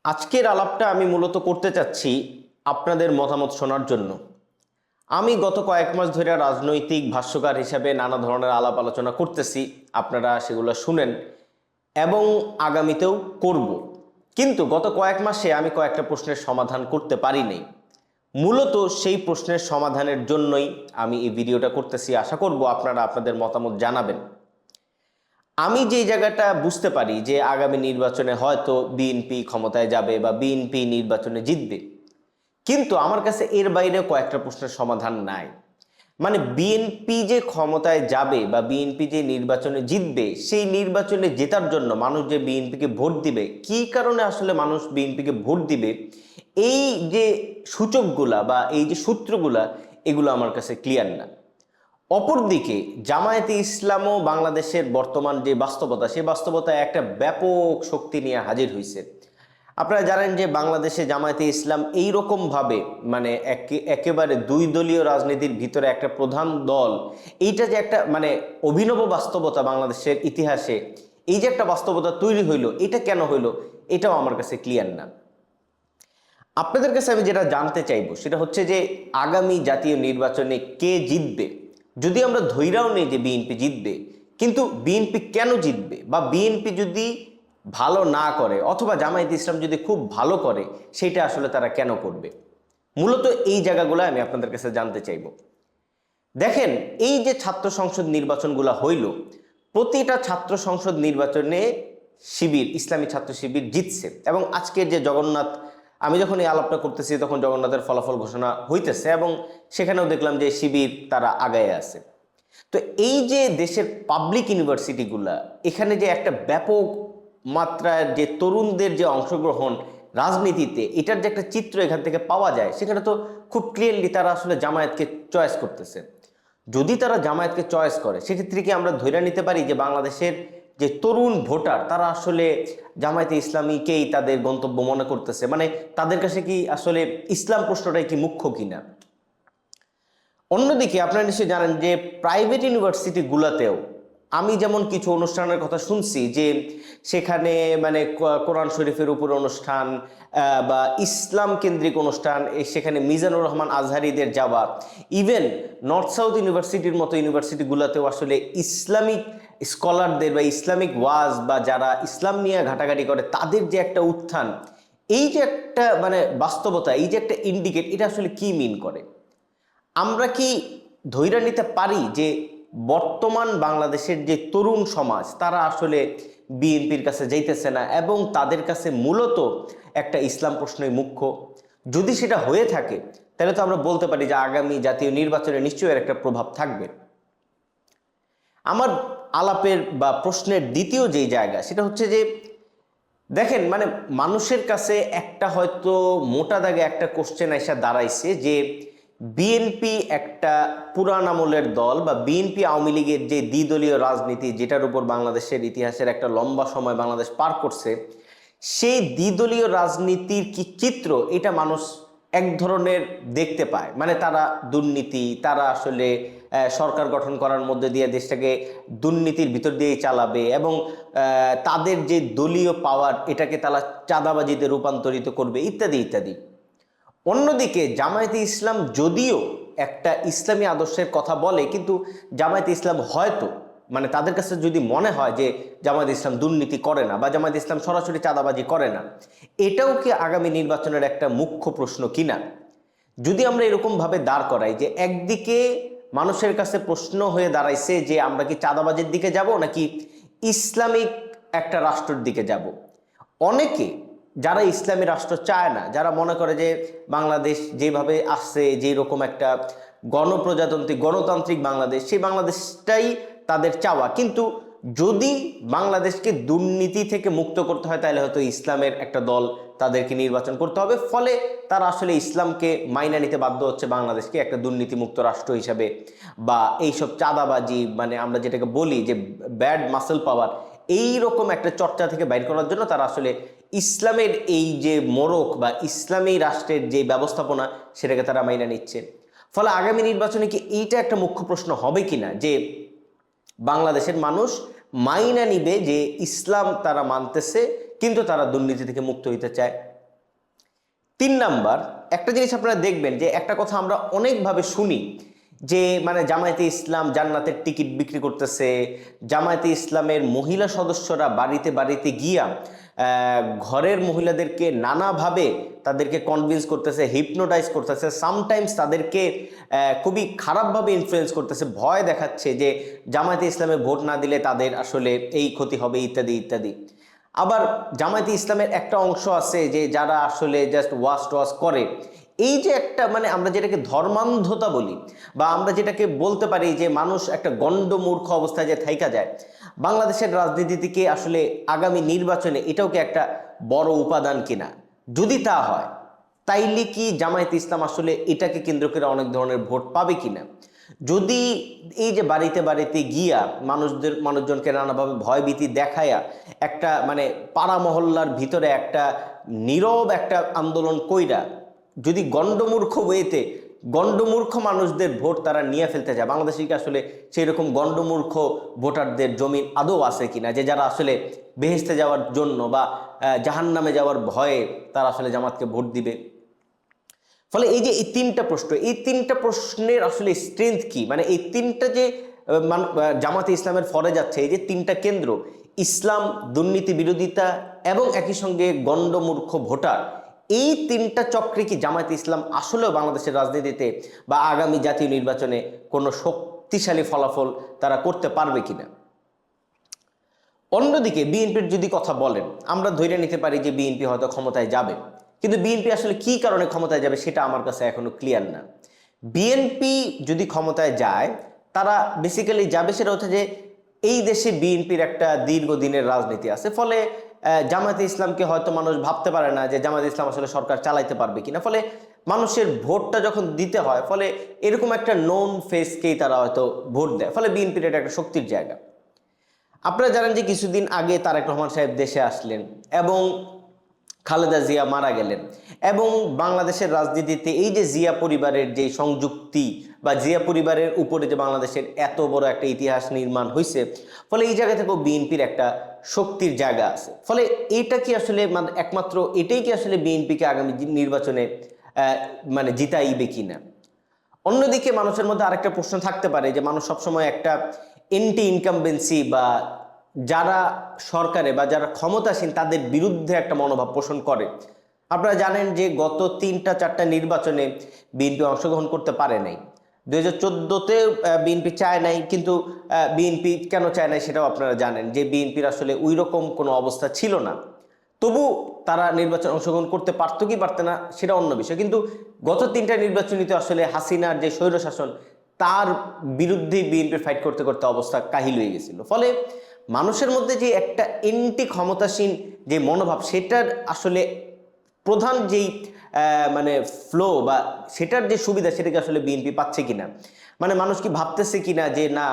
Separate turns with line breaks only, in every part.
আজকের আলাপটা আমি মূলত করতে চাচ্ছি আপনাদের মতামত শোনার জন্য। আমি গত কয়েক মাস ধরে রাজনৈতিক ভাষ্যকার হিসেবে নানা ধরনের আলাপ আলোচনা করতেছি, আপনারা সেগুলো শুনেন এবং আগামীতেও করব। কিন্তু গত কয়েক মাসে আমি কয়েকটা প্রশ্নের সমাধান করতে পারিনি। মূলত সেই প্রশ্নের সমাধানের জন্যই আমি এই ভিডিওটা করতেছি। আশা করব আপনারা আপনাদের মতামত জানাবেন। আমি যে জায়গাটা বুঝতে পারি যে আগামী নির্বাচনে হয়তো বিএনপি ক্ষমতায় যাবে বা বিএনপি নির্বাচনে জিতবে, কিন্তু আমার কাছে এর বাইরে কয়েকটা প্রশ্নের সমাধান নাই। মানে বিএনপি যে ক্ষমতায় যাবে বা বিএনপি যে নির্বাচনে জিতবে, সেই নির্বাচনে জেতার জন্য মানুষ যে বিএনপিকে ভোট দিবে, কি কারণে আসলে মানুষ বিএনপিকে ভোট দিবে, এই যে সূচকগুলা বা এই যে সূত্রগুলা, এগুলো আমার কাছে ক্লিয়ার না। অপরদিকে জামায়াতে ইসলামও বাংলাদেশের বর্তমান যে বাস্তবতা, সেই বাস্তবতায় একটা ব্যাপক শক্তি নিয়ে হাজির হয়েছে। আপনারা জানেন যে বাংলাদেশে জামায়াতে ইসলাম এইরকমভাবে মানে একেবারে দুই দলীয় রাজনীতির ভিতরে একটা প্রধান দল, এইটা যে একটা মানে অভিনব বাস্তবতা বাংলাদেশের ইতিহাসে, এই যে একটা বাস্তবতা তৈরি হইলো, এটা কেন হইলো, এটাও আমার কাছে ক্লিয়ার না। আপনাদের কাছে আমি যেটা জানতে চাইবো সেটা হচ্ছে যে আগামী জাতীয় নির্বাচনে কে জিতবে। যদি আমরা ধইরাও নেই যে বিএনপি জিতবে, কিন্তু বিএনপি কেন জিতবে, বা বিএনপি যদি ভালো না করে অথবা জামায়াতে ইসলাম যদি খুব ভালো করে, সেটা আসলে তারা কেন করবে। মূলত এই জায়গাগুলো আমি আপনাদের কাছে জানতে চাইব। দেখেন, এই যে ছাত্র সংসদ নির্বাচনগুলো হইল, প্রতিটা ছাত্র সংসদ নির্বাচনে শিবির, ইসলামী ছাত্র শিবির জিতছে। এবং আজকের যে জগন্নাথ, আমি যখন এই আলাপটা করতেছি তখন জগন্নাথের ফলাফল ঘোষণা হইতেছে এবং সেখানেও দেখলাম যে শিবির তারা আগায় আছে। তো এই যে দেশের পাবলিক ইউনিভার্সিটিগুলা, এখানে যে একটা ব্যাপক মাত্রার যে তরুণদের যে অংশগ্রহণ রাজনীতিতে, এটার যে একটা চিত্র এখান থেকে পাওয়া যায়, সেখানে তো খুব ক্লিয়ারলি তারা আসলে জামায়াতকে চয়েস করতেছে। যদি তারা জামায়াতকে চয়েস করে, সেক্ষেত্রে কি আমরা ধরে নিতে পারি যে বাংলাদেশের যে তরুণ ভোটার, তারা আসলে জামায়াতে ইসলামীকেই তাদের গন্তব্য মনে করতেছে? মানে তাদের কাছে কি আসলে ইসলাম প্রশ্নটাই কি মুখ্য কিনা? অন্যদিকে আপনারা নিশ্চয়ই জানেন যে প্রাইভেট ইউনিভার্সিটিগুলোতেও আমি যেমন কিছু অনুষ্ঠানের কথা শুনছি যে সেখানে মানে কোরআন শরীফের উপর অনুষ্ঠান বা ইসলাম কেন্দ্রিক অনুষ্ঠান, সেখানে মিজানুর রহমান আজহারিদের যাওয়া, ইভেন নর্থ সাউথ ইউনিভার্সিটির মতো ইউনিভার্সিটিগুলোতেও আসলে ইসলামিক স্কলারদের বা ইসলামিক ওয়াজ বা যারা ইসলাম নিয়ে ঘাটাঘাটি করে, তাদের যে একটা উত্থান, এই যে একটা মানে বাস্তবতা, এই যে একটা ইন্ডিকেট, এটা আসলে কি মিন করে? আমরা কি ধৈর্য নিতে পারি যে বর্তমান বাংলাদেশের যে তরুণ সমাজ, তারা আসলে বিএনপির কাছে যাইতেছে না এবং তাদের কাছে মূলত একটা ইসলাম প্রশ্নই মুখ্য? যদি সেটা হয়ে থাকে, তাহলে তো আমরা বলতে পারি যে আগামী জাতীয় নির্বাচনে নিশ্চয়ই এর একটা প্রভাব থাকবে। আমার আলাপের বা প্রশ্নের দ্বিতীয় যেই জায়গা, সেটা হচ্ছে যে দেখেন, মানে মানুষের কাছে একটা হয়তো মোটা দাগে একটা কোশ্চেন এসে দাঁড়াইছে যে বিএনপি একটা পুরান আমলের দল, বা বিএনপি আওয়ামী লীগের যে দ্বিদলীয় রাজনীতি, যেটার উপর বাংলাদেশের ইতিহাসের একটা লম্বা সময় বাংলাদেশ পার করছে, সেই দ্বিদলীয় রাজনীতির কি চিত্র, এটা মানুষ এক ধরনের দেখতে পায়। মানে তারা দুর্নীতি, তারা আসলে সরকার গঠন করার মধ্যে দিয়ে দেশটাকে দুর্নীতির ভিতর দিয়েই চালাবে এবং তাদের যে দলীয় পাওয়ার, এটাকে তারা চাঁদাবাজিতে রূপান্তরিত করবে, ইত্যাদি ইত্যাদি। অন্যদিকে জামায়াতে ইসলাম যদিও একটা ইসলামী আদর্শের কথা বলে, কিন্তু জামায়াতে ইসলাম হয়তো মানে তাদের কাছে যদি মনে হয় যে জামায়াতে ইসলাম দুর্নীতি করে না বা জামায়াতে ইসলাম সরাসরি চাঁদাবাজি করে না, এটাও কি আগামী নির্বাচনের একটা মুখ্য প্রশ্ন কিনা? যদি আমরা এরকম ভাবে দাঁড় করাই যে একদিকে মানুষের কাছে প্রশ্ন হয়ে দাঁড়াইছে যে আমরা কি চাঁদাবাজির দিকে যাব নাকি ইসলামিক একটা রাষ্ট্রের দিকে যাব, অনেকে যারা ইসলামী রাষ্ট্র চায় না, যারা মনে করে যে বাংলাদেশ যেভাবে আসছে, যেই রকম একটা গণপ্রজাতন্ত্রী গণতান্ত্রিক বাংলাদেশ, সেই বাংলাদেশটাই তাদের চাওয়া, কিন্তু যদি বাংলাদেশকে দুর্নীতি থেকে মুক্ত করতে হয়, তাহলে হয়তো ইসলামের একটা দল তাদেরকে নির্বাচন করতে হবে। ফলে তারা আসলে ইসলামকে মাইনা নিতে বাধ্য হচ্ছে বাংলাদেশকে একটা দুর্নীতিমুক্ত রাষ্ট্র হিসাবে, বা এইসব চাঁদাবাজি মানে আমরা যেটাকে বলি যে ব্যাড মাসেল পাওয়ার, এই রকম একটা চর্চা থেকে বাইর করার জন্য তারা আসলে ইসলামের এই যে মোড়ক বা ইসলামী রাষ্ট্রের যে ব্যবস্থাপনা, সেটাকে তারা মাইনা নিচ্ছে। ফলে আগামী নির্বাচনে কি এইটা একটা মুখ্য প্রশ্ন হবে কিনা যে বাংলাদেশের মানুষ মাইনা নিবে যে ইসলাম তারা মানতেছে, কিন্তু তারা দুর্নীতি থেকে মুক্ত হইতে চায়। 3 নাম্বার, একটা জিনিস আপনারা দেখবেন যে একটা কথা আমরা অনেকভাবে শুনি যে মানে জামায়াতে ইসলাম জান্নাতের টিকিট বিক্রি করতেছে, জামায়াতে ইসলামের মহিলা সদস্যরা বাড়িতে বাড়িতে গিয়া ঘরের মহিলাদেরকে নানাভাবে তাদেরকে কনভিন্স করতেছে, হিপনোটাইজ করতেছে, সামটাইমস তাদেরকে খুবই খারাপভাবে ইনফ্লুয়েন্স করতেছে, ভয় দেখাচ্ছে যে জামায়াতে ইসলামে ভোট না দিলে তাদের আসলে এই ক্ষতি হবে ইত্যাদি ইত্যাদি। আবার জামায়াতে ইসলামের একটা অংশ আছে যে যারা আসলে জাস্ট ওয়াশ করে। এই যে একটা মানে আমরা যেটাকে ধর্মান্ধতা বলি বা আমরা যেটাকে বলতে পারি যে মানুষ একটা গণ্ডমূর্খ অবস্থায় যে থাইকা যায়, বাংলাদেশের রাজনীতি থেকে আসলে আগামী নির্বাচনে এটাও কি একটা বড় উপাদান কিনা? যদি তা হয় তাইলে কি জামায়াতে ইসলাম আসলে এটাকে কেন্দ্র করে অনেক ধরনের ভোট পাবে কিনা? যদি এই যে বাড়িতে বাড়িতে গিয়া মানুষজনকে নানাভাবে ভয়ভীতি দেখায়া একটা মানে পাড়া মহল্লার ভিতরে একটা নীরব একটা আন্দোলন কইরা যদি গণ্ডমূর্খ ওয়েতে গণ্ডমূর্খ মানুষদের ভোট তারা নিয়ে ফেলতে যায়, বাংলাদেশে কি আসলে সেই রকম গণ্ডমূর্খ ভোটারদের জমিন আদৌ আছে কিনা যে যারা আসলে বেহেশতে যাওয়ার জন্য বা জাহান্নামে যাওয়ার ভয়ে তারা আসলে জামাতকে ভোট দিবে? ফলে এই যে এই 3টা প্রশ্ন, এই 3টা প্রশ্নের আসলে স্ট্রেংথ কি, মানে এই 3টা যে জামাতে ইসলামের ফরে যাচ্ছে, এই যে 3টা কেন্দ্র, ইসলাম, দুর্নীতি বিরোধিতা এবং একই সঙ্গে গণ্ডমূর্খ ভোটার, এই 3টা চক্রে কি জামায়াতে ইসলাম আসলেও বাংলাদেশের রাজনীতিতে বা আগামী জাতীয় নির্বাচনে কোনো শক্তিশালী ফলাফল তারা করতে পারবে কিনা? অন্যদিকে বিএনপির যদি কথা বলেন, আমরা ধরে নিতে পারি যে বিএনপি হয়তো ক্ষমতায় যাবে, কিন্তু বিএনপি আসলে কি কারণে ক্ষমতায় যাবে সেটা আমার কাছে এখনো ক্লিয়ার না। বিএনপি যদি ক্ষমতায় যায়, তারা বেসিক্যালি যাবে সেটা হচ্ছে যে এই দেশে বিএনপির একটা দীর্ঘদিনের রাজনীতি আছে, ফলে জামায়াতে ইসলামকে হয়তো মানুষ ভাবতে পারে না যে জামায়াতে ইসলাম আসলে সরকার চালাইতে পারবে কিনা, ফলে মানুষের ভোটটা যখন দিতে হয়, ফলে এরকম একটা নোন ফেসকেই তারা হয়তো ভোট দেয়, ফলে বিএনপির এটা একটা শক্তির জায়গা। আপনারা জানেন যে কিছুদিন আগে তারেক রহমান সাহেব দেশে আসলেন এবং খালেদা জিয়া মারা গেলেন, এবং বাংলাদেশের রাজনীতিতে এই যে জিয়া পরিবারের যে সংযুক্তি বা জিয়া পরিবারের উপরে যে বাংলাদেশের এত বড় একটা ইতিহাস নির্মাণ হয়েছে, ফলে এই জায়গা থেকেও বিএনপির একটা শক্তির জায়গা আছে। ফলে এইটা কি আসলে একমাত্র এটাই কি আসলে বিএনপিকে আগামী নির্বাচনে মানে জিতাইবে কিনা? অন্যদিকে মানুষের মধ্যে আরেকটা প্রশ্ন থাকতে পারে যে মানুষ সবসময় একটা এন্টি ইনকামবেন্সি বা যারা সরকারে বা যারা ক্ষমতাসীন তাদের বিরুদ্ধে একটা মনোভাব পোষণ করে। আপনারা জানেন যে গত 3টা-4টা নির্বাচনে বিএনপি অংশগ্রহণ করতে পারে নাই। 2014-তে বিএনপি চায় নাই, কিন্তু বিএনপি কেন চায় নাই সেটাও আপনারা জানেন যে বিএনপির আসলে ওই রকম কোনো অবস্থা ছিল না, তবু তারা নির্বাচন অংশগ্রহণ করতে পারতো কি পারতো না সেটা অন্য বিষয়। কিন্তু গত 3টা নির্বাচনীতে আসলে হাসিনার যে স্বৈরশাসন তার বিরুদ্ধেই বিএনপি ফাইট করতে করতে অবস্থা কাহিল হয়ে গেছিল। ফলে মানুষের মধ্যে যে একটা এন্টি ক্ষমতাসীন যে মনোভাব, সেটার আসলে প্রধান যেই মানে ফ্লো বা সেটার যে সুবিধা সেটাকে আসলে বিএনপি পাচ্ছে কিনা, মানে মানুষ কি ভাবতেছে কিনা যে না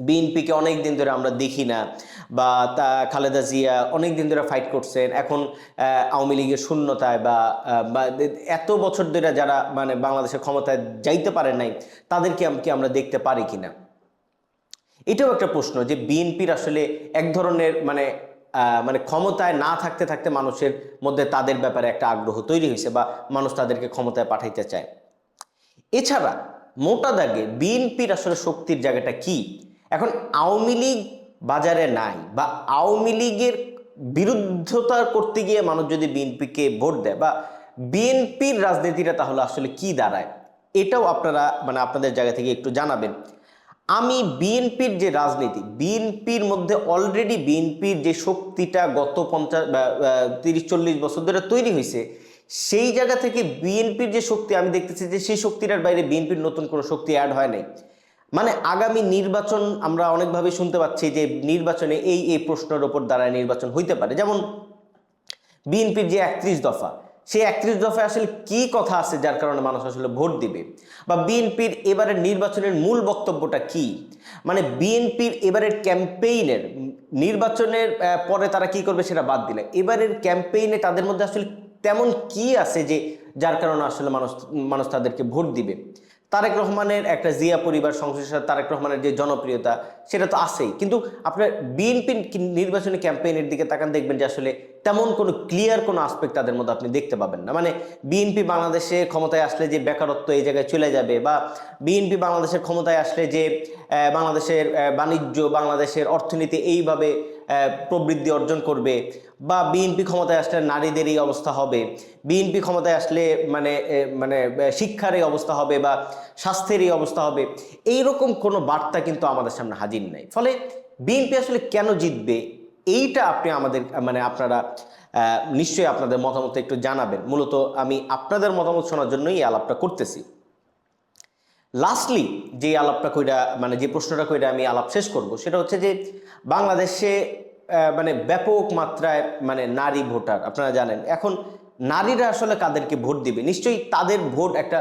বিএনপিকে অনেক দিন ধরে আমরা দেখি না, বা খালেদা জিয়া অনেক দিন ধরে ফাইট করছেন, এখন আওয়ামী লীগের শূন্যতায় বা এত বছর ধরে যারা মানে বাংলাদেশের ক্ষমতায় যাইতে পারে নাই তাদেরকে কি আমরা দেখতে পারি কিনা? এটাও একটা প্রশ্ন যে বিএনপির আসলে এক ধরনের মানে মানে ক্ষমতায় না থাকতে থাকতে মানুষের মধ্যে তাদের ব্যাপারে একটা আগ্রহ তৈরি হয়েছে বা মানুষ তাদেরকে ক্ষমতায় পাঠাইতে চায়। এছাড়া মোটা দাগে বিএনপির আসলে শক্তির জায়গাটা কি? এখন আওয়ামী লীগ বাজারে নাই বা আওয়ামী লীগের বিরুদ্ধতা করতে গিয়ে মানুষ যদি বিএনপিকে ভোট দেয় বা বিএনপির রাজনীতিটা তাহলে আসলে কি দাঁড়ায়, এটাও আপনারা মানে আপনাদের জায়গা থেকে একটু জানাবেন। আমি বিএনপির যে রাজনীতি, বিএনপির মধ্যে অলরেডি বিএনপির যে শক্তিটা গত 30-40 বছর ধরে তৈরি হয়েছে, সেই জায়গা থেকে বিএনপির যে শক্তি আমি দেখতেছি যে সেই শক্তিটার বাইরে বিএনপির নতুন কোনো শক্তি অ্যাড হয় নাই। মানে আগামী নির্বাচন আমরা অনেকভাবে শুনতে পাচ্ছি যে নির্বাচনে এই প্রশ্নের ওপর দাঁড়ায় নির্বাচন হইতে পারে। যেমন বিএনপির যে 31 দফা, সেই 31 দফায় আসলে কি কথা আছে যার কারণে মানুষ আসলে ভোট দিবে, বা বিএনপির এবারের নির্বাচনের মূল বক্তব্যটা কি, মানে বিএনপির এবারের ক্যাম্পেইনের নির্বাচনের পরে তারা কি করবে সেটা বাদ দিলে এবারের ক্যাম্পেইনে তাদের মধ্যে আসলে তেমন কি আছে যে যার কারণে আসলে মানুষ তাদেরকে ভোট দিবে। তারেক রহমানের একটা জিয়া পরিবার সংসদের সাথে তারেক রহমানের যে জনপ্রিয়তা সেটা তো আছেই, কিন্তু আপনার বিএনপি নির্বাচনী ক্যাম্পেইনের দিকে তাকান, দেখবেন যে আসলে তেমন কোনো ক্লিয়ার কোনো আসপেক্ট তাদের মধ্যে আপনি দেখতে পাবেন না। মানে বিএনপি বাংলাদেশে ক্ষমতায় আসলে যে বেকারত্ব এই জায়গায় চলে যাবে, বা বিএনপি বাংলাদেশের ক্ষমতায় আসলে যে বাংলাদেশের বাণিজ্য, বাংলাদেশের অর্থনীতি এইভাবে প্রবৃদ্ধি অর্জন করবে, বা বিএনপি ক্ষমতায় আসলে নারীদের এই অবস্থা হবে, বিএনপি ক্ষমতায় আসলে মানে মানে শিক্ষার এই অবস্থা হবে বা স্বাস্থ্যের এই অবস্থা হবে, এইরকম কোনো বার্তা কিন্তু আমাদের সামনে হাজির নাই। ফলে বিএনপি আসলে কেন জিতবে এইটা আপনি আমাদের মানে আপনারা নিশ্চয়ই আপনাদের মতামত একটু জানাবেন। মূলত আমি আপনাদের মতামত শোনার জন্যই এই আলাপটা করতেছি। লাস্টলি যে আলাপটা কইরা মানে যে প্রশ্নটা কইরা আমি আলাপ শেষ করব সেটা হচ্ছে যে বাংলাদেশে মানে ব্যাপক মাত্রায় মানে নারী ভোটার, আপনারা জানেন এখন নারীরা আসলে কাদেরকে ভোট দিবে, নিশ্চয়ই তাদের ভোট একটা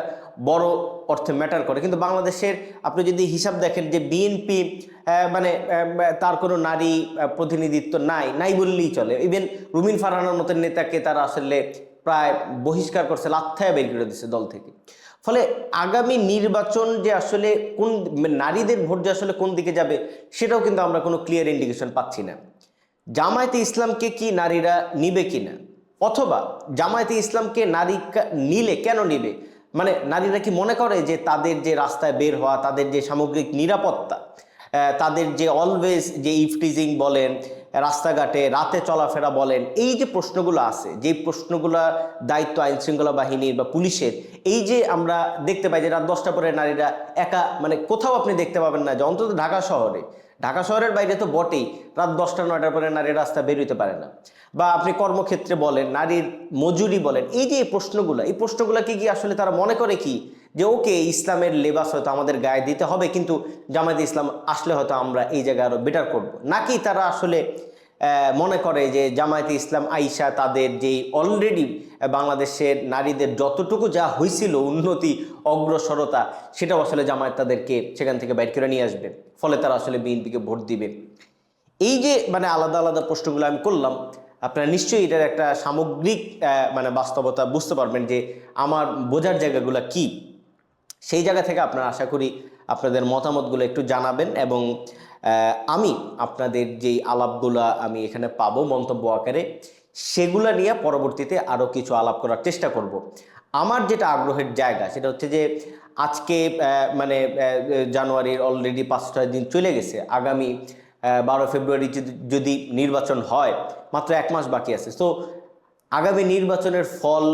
বড় অর্থে ম্যাটার করে। কিন্তু বাংলাদেশের আপনি যদি হিসাব দেখেন যে বিএনপি মানে তার কোনো নারী প্রতিনিধিত্ব নাই বললেই চলে। ইভেন রুমিন ফারহানার মতো নেতাকে তারা আসলে প্রায় বহিষ্কার করছে, লাথ্থায় বের করে দিচ্ছে দল থেকে। ফলে আগামী নির্বাচন যে আসলে কোন নারীদের ভোট যে আসলে কোন দিকে যাবে সেটাও কিন্তু আমরা কোনো ক্লিয়ার ইন্ডিকেশন পাচ্ছি না। জামায়াতে ইসলামকে কি নারীরা নিবে কিনা, অথবা জামায়াতে ইসলামকে নারী নিলে কেন নিবে, মানে নারীরা কি মনে করে যে তাদের যে রাস্তায় বের হওয়া, তাদের যে সামগ্রিক নিরাপত্তা, তাদের যে অলওয়েজ যে ইফটিজিং বলেন, রাস্তাঘাটে রাতে চলাফেরা বলেন, এই যে প্রশ্নগুলো আছে, যে প্রশ্নগুলো দায়িত্ব আইন শৃঙ্খলা বাহিনীর বা পুলিশের, এই যে আমরা দেখতে পাই যে রাত 10টা পরে নারীরা একা মানে কোথাও আপনি দেখতে পাবেন না যে অন্তত ঢাকা শহরের বাইরে তো বটেই রাত 10টা 9টার পরে নারী রাস্তা বের হইতে পারে না, বা আপনি কর্মক্ষেত্রে বলেন, নারীর মজুরি বলেন, এই যে এই প্রশ্নগুলো কি আসলে তারা মনে করে কি যে ওকে ইসলামের লেবাস হয়তো আমাদের গায়ে দিতে হবে, কিন্তু জামায়াতে ইসলাম আসলে হয়তো আমরা এই জায়গায় আরো বেটার করব, নাকি তারা আসলে মনে করে যে জামায়াতে ইসলাম আইসা তাদের যেই অলরেডি বাংলাদেশের নারীদের যতটুকু যা হয়েছিল উন্নতি অগ্রসরতা সেটাও আসলে জামায়াত তাদেরকে সেখান থেকে বাইর করে নিয়ে আসবে, ফলে তারা আসলে বিএনপিকে ভোট দিবে। এই যে মানে আলাদা আলাদা প্রশ্নগুলো আমি করলাম, আপনারা নিশ্চয়ই এটার একটা সামগ্রিক মানে বাস্তবতা বুঝতে পারবেন যে আমার বোঝার জায়গাগুলো কি। সেই জায়গা থেকে আপনারা আশা করি আপনাদের মতামতগুলো একটু জানাবেন, এবং আমি আপনাদের যেই আলাপগুলো আমি এখানে পাবো মন্তব্য আকারে, সেগুলো নিয়ে পরবর্তীতে আরও কিছু আলাপ করার চেষ্টা করব। আমার যেটা আগ্রহের জায়গা সেটা হচ্ছে যে আজকে মানে জানুয়ারির অলরেডি 5টা দিন চলে গেছে, আগামী 12 ফেব্রুয়ারি যদি নির্বাচন হয়, মাত্র 1 মাস বাকি আছে। তো আগামী নির্বাচনের ফল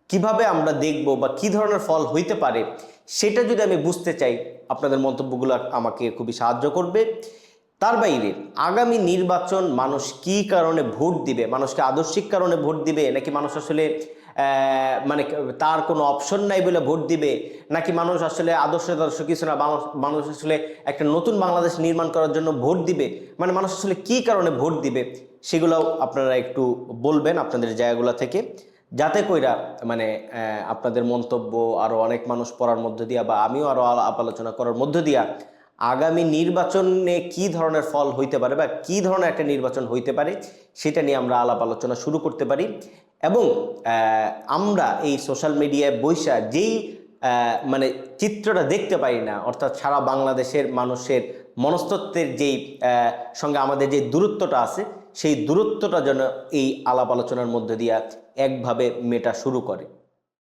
কিভাবে আমরা দেখব বা কি ধরনের ফল হইতে পারে সেটা যদি আমি বুঝতে চাই, আপনাদের মন্তব্যগুলো আমাকে খুবই সাহায্য করবে। তার বাইরে আগামী নির্বাচন মানুষ কি কারণে ভোট দিবে, মানুষকে আদর্শিক কারণে ভোট দিবে, নাকি মানুষ আসলে মানে তার কোনো অপশন নাই বলে ভোট দিবে, নাকি মানুষ আসলে আদর্শ কিছু না, মানুষ আসলে একটা নতুন বাংলাদেশ নির্মাণ করার জন্য ভোট দিবে, মানে মানুষ আসলে কি কারণে ভোট দিবে সেগুলোও আপনারা একটু বলবেন আপনাদের জায়গাগুলো থেকে, যাতে কইরা মানে আপনাদের মন্তব্য আরো অনেক মানুষ পড়ার মধ্য দিয়া বা আমিও আরো আলোচনা করার মধ্য দিয়া আগামী নির্বাচনে কি ধরনের ফল হইতে পারে বা কি ধরনের একটা নির্বাচন হইতে পারে সেটা নিয়ে আমরা আলাপ আলোচনা শুরু করতে পারি। এবং আমরা এই সোশ্যাল মিডিয়ায় বৈশা যেই মানে চিত্রটা দেখতে পারি না, অর্থাৎ সারা বাংলাদেশের মানুষের মনস্তত্ত্বের যেই সঙ্গে আমাদের যে দূরত্বটা আছে, সেই দূরত্বটা যেন এই আলাপ আলোচনার মধ্যে দিয়া একভাবে মেটা শুরু করে।